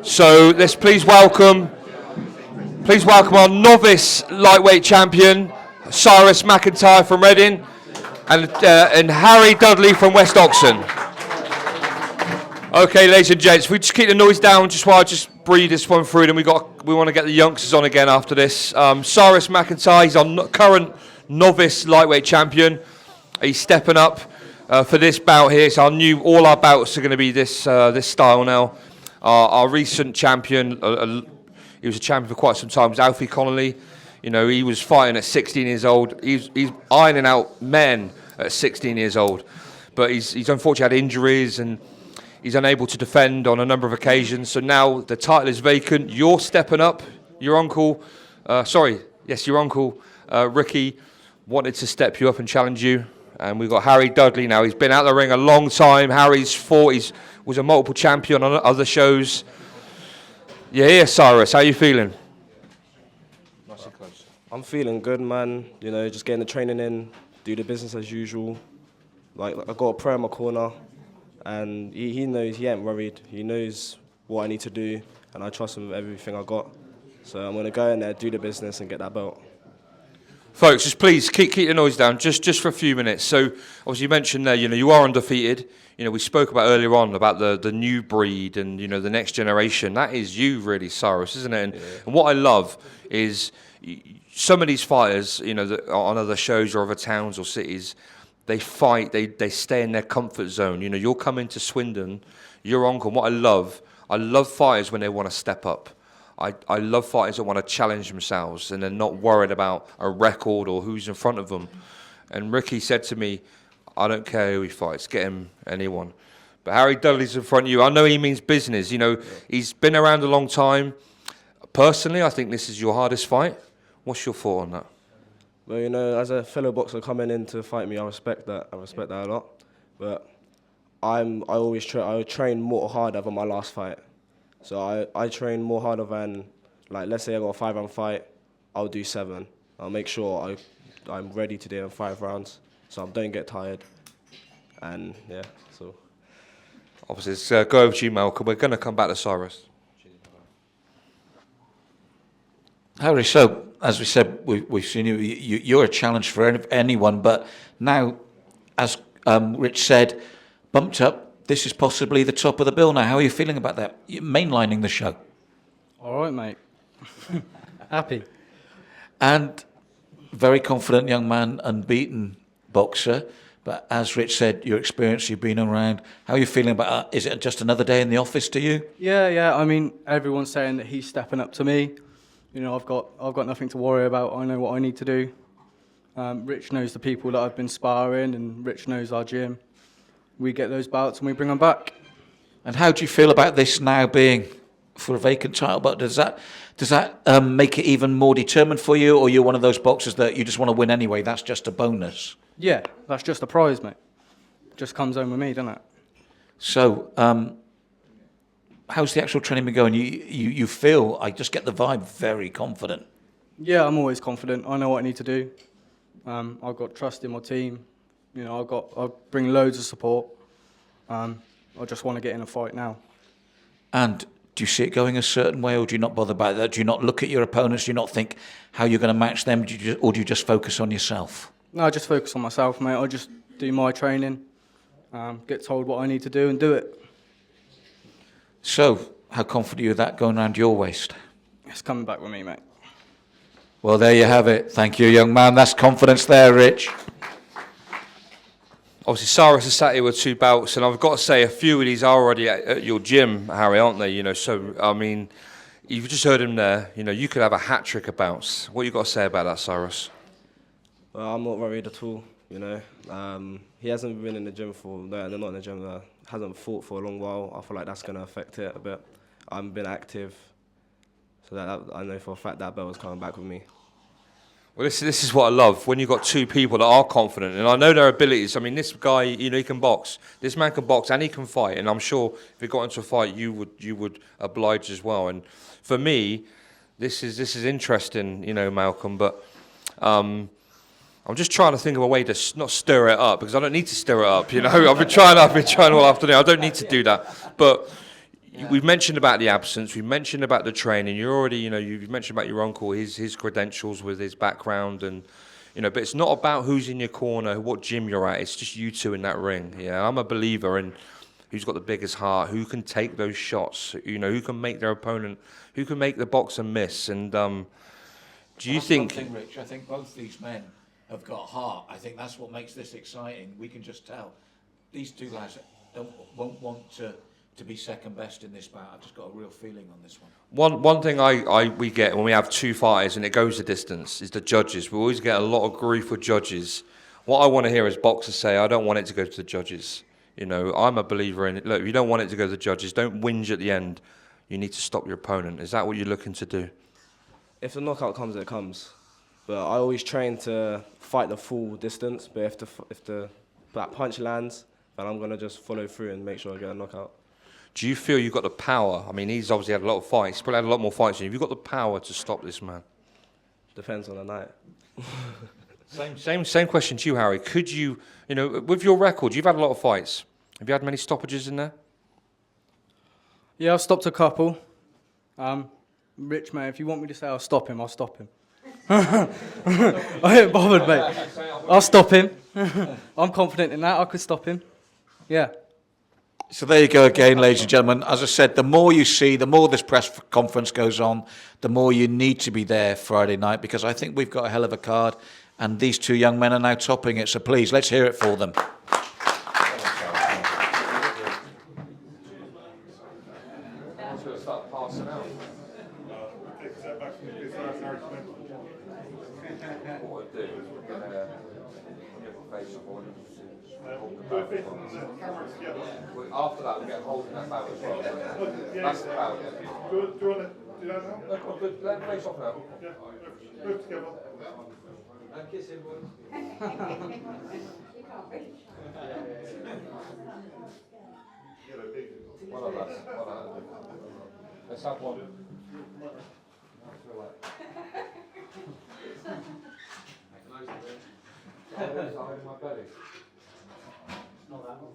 So let's please welcome our novice lightweight champion, Cyrus Mcintyre from Reading, and Harry Dudley from West Oxon. Okay, ladies and gents, we just keep the noise down just while I just breathe this one through, and we want to get the youngsters on again after this. Cyrus Mcintyre, he's our current novice lightweight champion. He's stepping up for this bout here. So all our bouts are going to be this style now. Our recent champion, he was a champion for quite some time, was Alfie Connolly. You know, he was fighting at 16 years old. He's ironing out men at 16 years old. But he's unfortunately had injuries and he's unable to defend on a number of occasions. So now the title is vacant. You're stepping up. Your uncle, Ricky, wanted to step you up and challenge you. And we've got Harry Dudley now. He's been out the ring a long time. Harry's fought. He was a multiple champion on other shows. Yeah, Cyrus, how you feeling? Nice and close. I'm feeling good, man. You know, just getting the training in, do the business as usual. Like I got a pro in my corner, and he knows, he ain't worried. He knows what I need to do, and I trust him with everything I got. So I'm gonna go in there, do the business, and get that belt. Folks, just please keep the noise down just for a few minutes. So, obviously, you mentioned there, you know, you are undefeated. You know, we spoke about earlier on about the new breed and, you know, the next generation. That is you, really, Cyrus, isn't it? And what I love is some of these fighters, you know, that on other shows or other towns or cities, they fight, they stay in their comfort zone. You know, you're coming to Swindon, your uncle. What I love fighters when they want to step up. I love fighters that want to challenge themselves and they're not worried about a record or who's in front of them. And Ricky said to me, I don't care who he fights, get him anyone. But Harry Dudley's in front of you. I know he means business. You know, he's been around a long time. Personally, I think this is your hardest fight. What's your thought on that? Well, you know, as a fellow boxer coming in to fight me, I respect that. I respect that a lot. But I train more harder than my last fight. So I train more harder than, like, let's say I got a 5-round fight, I'll do 7. I'll make sure I'm ready to do it in 5 rounds, so I don't get tired. And yeah, so. Obviously, let's go over to you, Malcolm. We're going to come back to Cyrus. Harry, so as we said, we've seen you. You're a challenge for anyone, but now, as Rich said, bumped up. This is possibly the top of the bill now. How are you feeling about that? You're mainlining the show. All right, mate. Happy. And very confident young man, unbeaten boxer. But as Rich said, your experience, you've been around. How are you feeling about that? Is it just another day in the office to you? Yeah. I mean, everyone's saying that he's stepping up to me. You know, I've got nothing to worry about. I know what I need to do. Rich knows the people that I've been sparring, and Rich knows our gym. We get those bouts and we bring them back. And how do you feel about this now being for a vacant title? But does that make it even more determined for you, or you're one of those boxers that you just want to win anyway? That's just a bonus. Yeah, that's just a prize, mate. Just comes home with me, doesn't it? So, how's the actual training been going? You feel, I just get the vibe, very confident. Yeah, I'm always confident. I know what I need to do. I've got trust in my team. You know, I bring loads of support. I just want to get in a fight now. And do you see it going a certain way, or do you not bother about that? Do you not look at your opponents? Do you not think how you're going to match them, or do you just focus on yourself? No, I just focus on myself, mate. I just do my training, get told what I need to do and do it. So, how confident are you of that going around your waist? It's coming back with me, mate. Well, there you have it. Thank you, young man. That's confidence there, Rich. Obviously, Cyrus has sat here with 2 bouts, and I've got to say, a few of these are already at your gym, Harry, aren't they? You know, so, I mean, you've just heard him there. You know, you could have a hat-trick of bouts. What you got to say about that, Cyrus? Well, I'm not worried at all, you know. He hasn't been in the gym they're not in the gym, hasn't fought for a long while. I feel like that's going to affect it a bit. I haven't been active, so that I know for a fact that belt is coming back with me. Well, this is what I love, when you've got 2 people that are confident, and I know their abilities. I mean, this guy, you know, he can box. This man can box and he can fight, and I'm sure if he got into a fight, you would oblige as well. And for me, this is interesting, you know, Malcolm, but I'm just trying to think of a way to not stir it up, because I don't need to stir it up, you know. I've been trying all afternoon. I don't need to do that. But We've mentioned about the absence. We've mentioned about the training. You're already, you've mentioned about your uncle, his credentials with his background, and but it's not about who's in your corner, what gym you're at. It's just you two in that ring. Yeah, I'm a believer in who's got the biggest heart, who can take those shots, who can make their opponent, who can make the boxer miss. And do you think? One thing, Rich, I think both these men have got heart. I think that's what makes this exciting. We can just tell these two guys won't want to be second best in this bout. I've just got a real feeling on this one. One thing we get when we have two fighters and it goes the distance is the judges. We always get a lot of grief with judges. What I want to hear is boxers say, I don't want it to go to the judges. I'm a believer in it. Look, if you don't want it to go to the judges, don't whinge at the end. You need to stop your opponent. Is that what you're looking to do? If the knockout comes, it comes. But I always train to fight the full distance. But if the that punch lands, then I'm going to just follow through and make sure I get a knockout. Do you feel you've got the power? I mean, he's obviously had a lot of fights. He's probably had a lot more fights than you. Have you got the power to stop this man? Depends on the night. Same question to you, Harry. Could you, with your record, you've had a lot of fights. Have you had many stoppages in there? Yeah, I've stopped a couple. Rich, mate, if you want me to say I'll stop him, I'll stop him. I ain't bothered, mate. I'll stop him. I'm confident in that. I could stop him. Yeah. So there you go again, ladies and gentlemen. As I said, the more you see, the more this press conference goes on, the more you need to be there Friday night, because I think we've got a hell of a card, and these two young men are now topping it. So please, let's hear it for them. After that, we get hold of that bout as well. That's the bout. Do you want to do that now? Let them face off now. Yeah, move together. And kiss him, boys. Well done, lads. Well done. Let's have one. In my belly. Not that one.